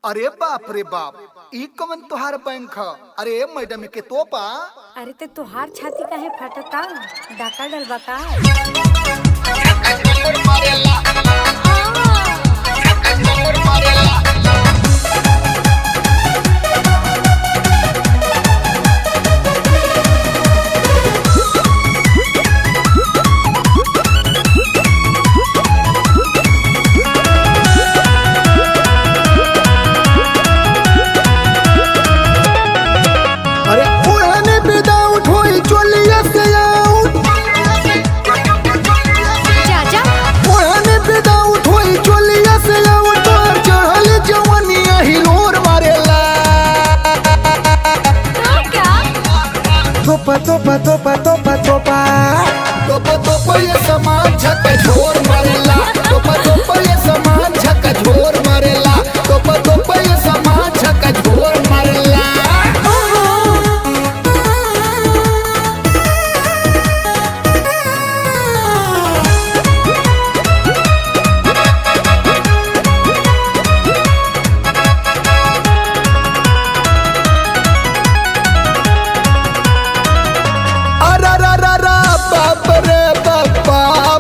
अरे बाप रे बाप, ई कवन तुहार बैंक ह? अरे मैडम के तोपा। अरे ते तुहार छाती काहे फटता? डाका डलबा का? अरे पुराने विदाउट होई चोलिया से आउट। चाचा पुराने विदाउट होई चोलिया से आउट। तोर चढ़ल जवानिया हिलोर मारेला। क्या? तोपा तोपा तोपा तोपा तोपा तोपा तोपा ये सामान झक झोर मारेला। तोपा तोपा ये सामान झक झोर मारेला। तोपा तोपा ये सामान झक झोर मारेला।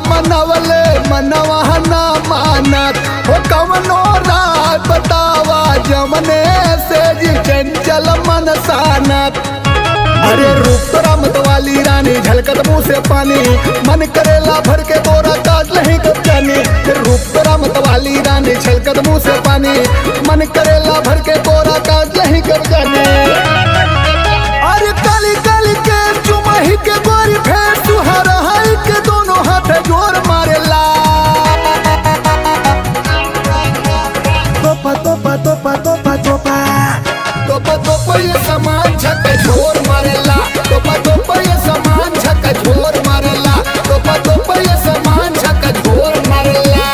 मनवले मनवा ना मानत हो कवनो राय बतावा जमने से जी चंचल मन सानत। अरे रूप तोरा मतवाली रानी झलकत मुँह से पानी। मन करेला भर के तोरा काट नहीं कब जानी। रूप तोरा मतवाली रानी झलकत मुँह से पानी। मन करेला भर के तोरा काट नहीं कब जानी। अरे काली काली के चुमही के गोरी फेर सुहारा है के दोनों हाथ जोर मारेला। तोपा तोपा तोपा तोपा तोपा तोपा तोपा ये सामान झक झोर मारेला। तोपा तोपा ये सामान झक झोर मारेला। तोपा तोपा ये सामान झक झोर मारेला।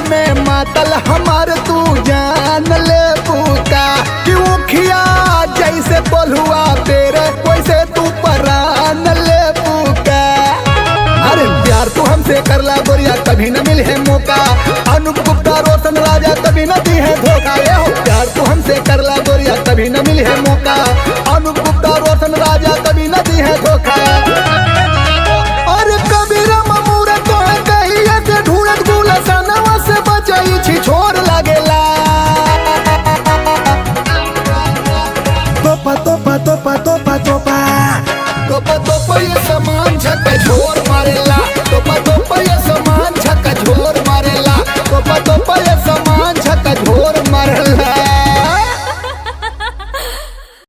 में मातल हमार तू जान ले पूता। क्यों खिया जैसे बोलुआ तेरे वैसे तू परान ले पूका। अरे प्यार तू हमसे करला गोरिया कभी न मिले मौका। अनूप गुप्ता रोशन राजा कभी न दी है धोखा। प्यार तू हमसे करला गोरिया कभी न मिले मौका। अनूप गुप्ता रोशन राजा कभी न दी है धोखा।